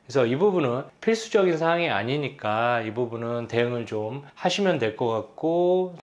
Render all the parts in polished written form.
그래서 이 부분은 필수적인 사항이 아니니까 이 부분은 대응을 좀 하시면 될 것 같고,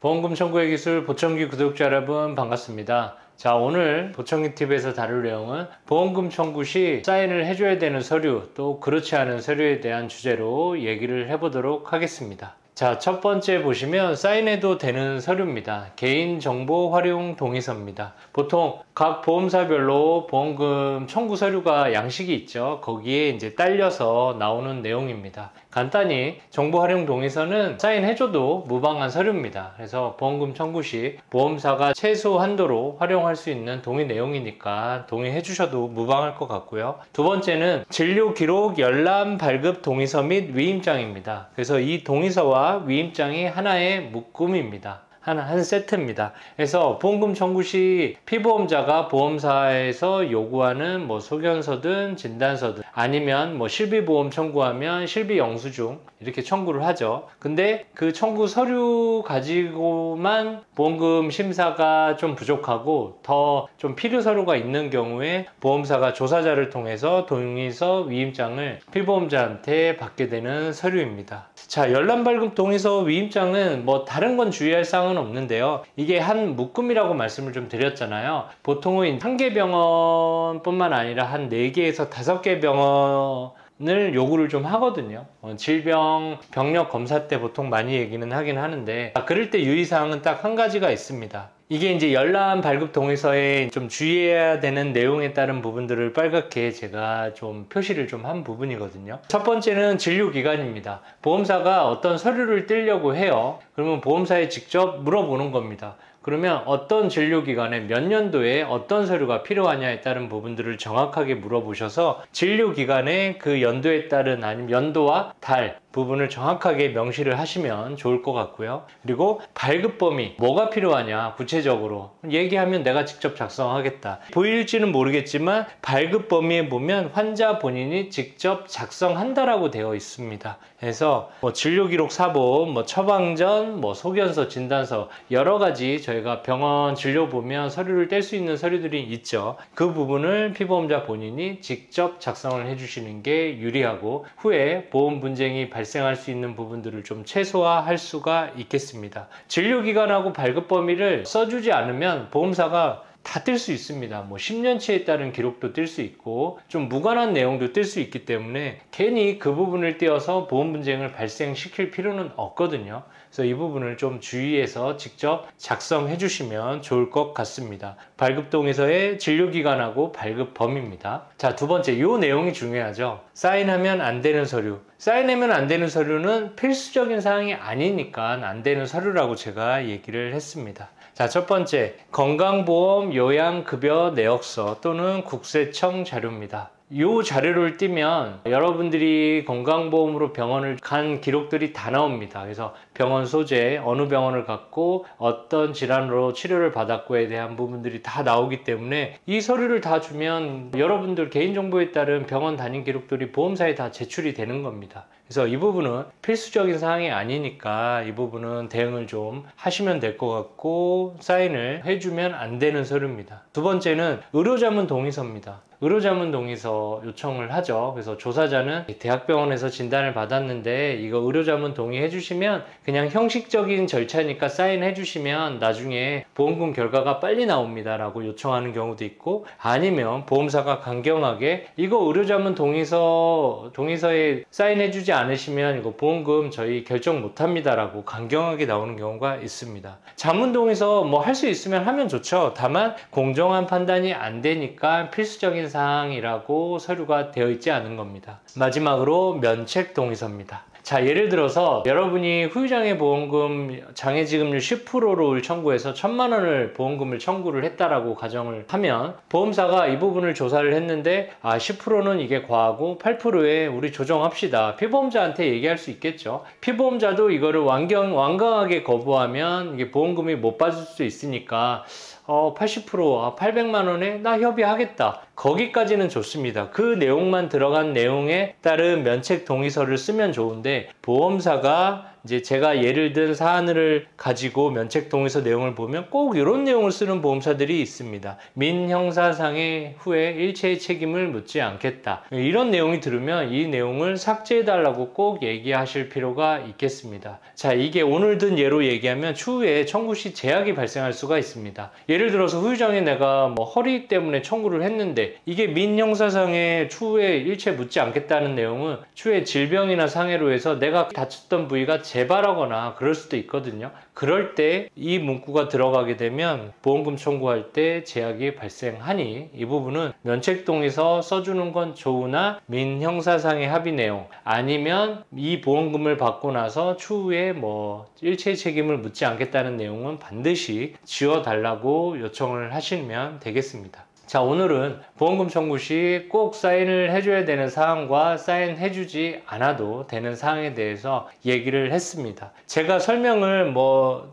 보험금 청구의 기술 보청기 구독자 여러분 반갑습니다. 자, 오늘 보청기 팁에서 다룰 내용은 보험금 청구 시 사인을 해줘야 되는 서류, 또 그렇지 않은 서류에 대한 주제로 얘기를 해보도록 하겠습니다. 자, 첫 번째 보시면 사인해도 되는 서류입니다. 개인정보 활용 동의서입니다. 보통 각 보험사별로 보험금 청구 서류가 양식이 있죠. 거기에 이제 딸려서 나오는 내용입니다. 간단히 정보 활용 동의서는 사인해줘도 무방한 서류입니다. 그래서 보험금 청구 시 보험사가 최소 한도로 활용할 수 있는 동의 내용이니까 동의해 주셔도 무방할 것 같고요. 두 번째는 진료 기록 열람 발급 동의서 및 위임장입니다. 그래서 이 동의서와 위임장이 하나의 묶음입니다. 한 세트입니다. 그래서 보험금 청구 시 피보험자가 보험사에서 요구하는 소견서든 진단서든 아니면 실비보험 청구하면 실비영수증 이렇게 청구를 하죠. 근데 그 청구 서류 가지고만 보험금 심사가 좀 부족하고 더 좀 필요 서류가 있는 경우에 보험사가 조사자를 통해서 동의서 위임장을 피보험자한테 받게 되는 서류입니다. 자, 열람 발급 동의서 위임장은 다른 건 주의할 사항은 없는데요. 이게 한 묶음이라고 말씀을 좀 드렸잖아요. 보통은 한 개 병원뿐만 아니라 한 4개에서 5개 병원을 요구를 좀 하거든요. 질병 병력 검사 때 보통 많이 얘기는 하긴 하는데, 그럴 때 유의사항은 딱 한 가지가 있습니다. 이게 이제 열람 발급 동의서에 좀 주의해야 되는 내용에 따른 부분들을 빨갛게 제가 좀 표시를 좀 한 부분이거든요. 첫 번째는 진료기간입니다. 보험사가 어떤 서류를 떼려고 해요. 그러면 보험사에 직접 물어보는 겁니다. 그러면 어떤 진료기간에 몇 년도에 어떤 서류가 필요하냐에 따른 부분들을 정확하게 물어보셔서 진료기간에 그 연도에 따른 아니면 연도와 달 부분을 정확하게 명시를 하시면 좋을 것 같고요. 그리고 발급 범위, 뭐가 필요하냐 구체적으로 얘기하면 내가 직접 작성하겠다. 보일지는 모르겠지만 발급 범위에 보면 환자 본인이 직접 작성한다라고 되어 있습니다. 그래서 진료기록 사본, 처방전, 소견서, 진단서 여러 가지 저희가 병원 진료 보면 서류를 뗄 수 있는 서류들이 있죠. 그 부분을 피보험자 본인이 직접 작성을 해주시는 게 유리하고 후에 보험 분쟁이 발생할 수 있는 부분들을 좀 최소화할 수가 있겠습니다. 진료기간하고 발급 범위를 써주지 않으면 보험사가 다 뜰 수 있습니다. 10년치에 따른 기록도 뜰 수 있고 좀 무관한 내용도 뜰 수 있기 때문에 괜히 그 부분을 띄어서 보험 분쟁을 발생시킬 필요는 없거든요. 그래서 이 부분을 좀 주의해서 직접 작성해 주시면 좋을 것 같습니다. 발급 동의서의 진료기간하고 발급 범위입니다. 자, 두 번째, 이 내용이 중요하죠. 사인하면 안 되는 서류. 사인하면 안 되는 서류는 필수적인 사항이 아니니까 안 되는 서류라고 제가 얘기를 했습니다. 자, 첫 번째, 건강보험 요양급여 내역서 또는 국세청 자료입니다. 이 자료를 띄면 여러분들이 건강보험으로 병원을 간 기록들이 다 나옵니다. 그래서 병원 소재, 어느 병원을 갔고 어떤 질환으로 치료를 받았고에 대한 부분들이 다 나오기 때문에 이 서류를 다 주면 여러분들 개인정보에 따른 병원 단임 기록들이 보험사에 다 제출이 되는 겁니다. 그래서 이 부분은 필수적인 사항이 아니니까 이 부분은 대응을 좀 하시면 될 것 같고 사인을 해주면 안 되는 서류입니다. 두 번째는 의료자문 동의서입니다. 의료자문 동의서 요청을 하죠. 그래서 조사자는 대학병원에서 진단을 받았는데 이거 의료자문 동의해 주시면 그냥 형식적인 절차니까 사인해 주시면 나중에 보험금 결과가 빨리 나옵니다 라고 요청하는 경우도 있고, 아니면 보험사가 강경하게 이거 의료자문 동의서에 사인해 주지 않으시면 이거 보험금 저희 결정 못합니다 라고 강경하게 나오는 경우가 있습니다. 자문 동의서 할 수 있으면 하면 좋죠. 다만 공정한 판단이 안 되니까 필수적인 사항이라고 서류가 되어 있지 않은 겁니다. 마지막으로 면책 동의서입니다. 자, 예를 들어서 여러분이 후유장애 보험금 장애지급률 10%를 청구해서 1,000만 원을 보험금을 청구를 했다라고 가정을 하면 보험사가 이 부분을 조사를 했는데 10%는 이게 과하고 8%에 우리 조정합시다. 피보험자한테 얘기할 수 있겠죠. 피보험자도 이거를 완강하게 거부하면 이게 보험금이 못 받을 수 있으니까 80% 800만 원에 나 협의하겠다. 거기까지는 좋습니다. 그 내용만 들어간 내용에 따른 면책 동의서를 쓰면 좋은데 보험사가 이제 제가 예를 든 사안을 가지고 면책동의서 내용을 보면 꼭 이런 내용을 쓰는 보험사들이 있습니다. 민형사상해 후에 일체의 책임을 묻지 않겠다. 이런 내용이 들으면 이 내용을 삭제해달라고 꼭 얘기하실 필요가 있겠습니다. 자, 이게 오늘 든 예로 얘기하면 추후에 청구 시 제약이 발생할 수가 있습니다. 예를 들어서 후유장애 내가 뭐 허리 때문에 청구를 했는데 이게 민형사상해 추후에 일체 묻지 않겠다는 내용은 추후에 질병이나 상해로 해서 내가 다쳤던 부위가 재발하거나 그럴 수도 있거든요. 그럴 때 이 문구가 들어가게 되면 보험금 청구할 때 제약이 발생하니 이 부분은 면책동의서 써주는 건 좋으나 민형사상해 합의 내용 아니면 이 보험금을 받고 나서 추후에 뭐 일체 책임을 묻지 않겠다는 내용은 반드시 지워달라고 요청을 하시면 되겠습니다. 자, 오늘은 보험금 청구 시 꼭 사인을 해줘야 되는 사항과 사인해주지 않아도 되는 사항에 대해서 얘기를 했습니다. 제가 설명을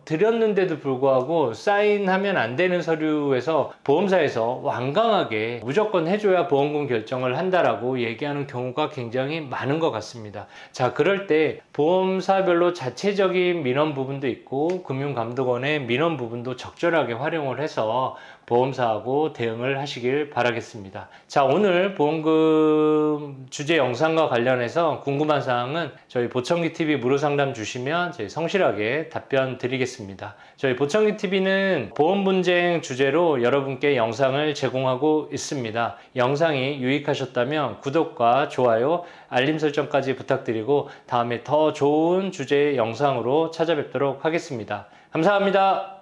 드렸는데도 불구하고 사인하면 안 되는 서류에서 보험사에서 완강하게 무조건 해줘야 보험금 결정을 한다라고 얘기하는 경우가 굉장히 많은 것 같습니다. 자, 그럴 때 보험사별로 자체적인 민원 부분도 있고 금융감독원의 민원 부분도 적절하게 활용을 해서 보험사하고 대응을 하시길 바라겠습니다. 자, 오늘 보험금 주제 영상과 관련해서 궁금한 사항은 저희 보청기TV 무료상담 주시면 저희 성실하게 답변 드리겠습니다. 저희 보청기TV는 보험 분쟁 주제로 여러분께 영상을 제공하고 있습니다. 영상이 유익하셨다면 구독과 좋아요, 알림 설정까지 부탁드리고 다음에 더 좋은 주제의 영상으로 찾아뵙도록 하겠습니다. 감사합니다.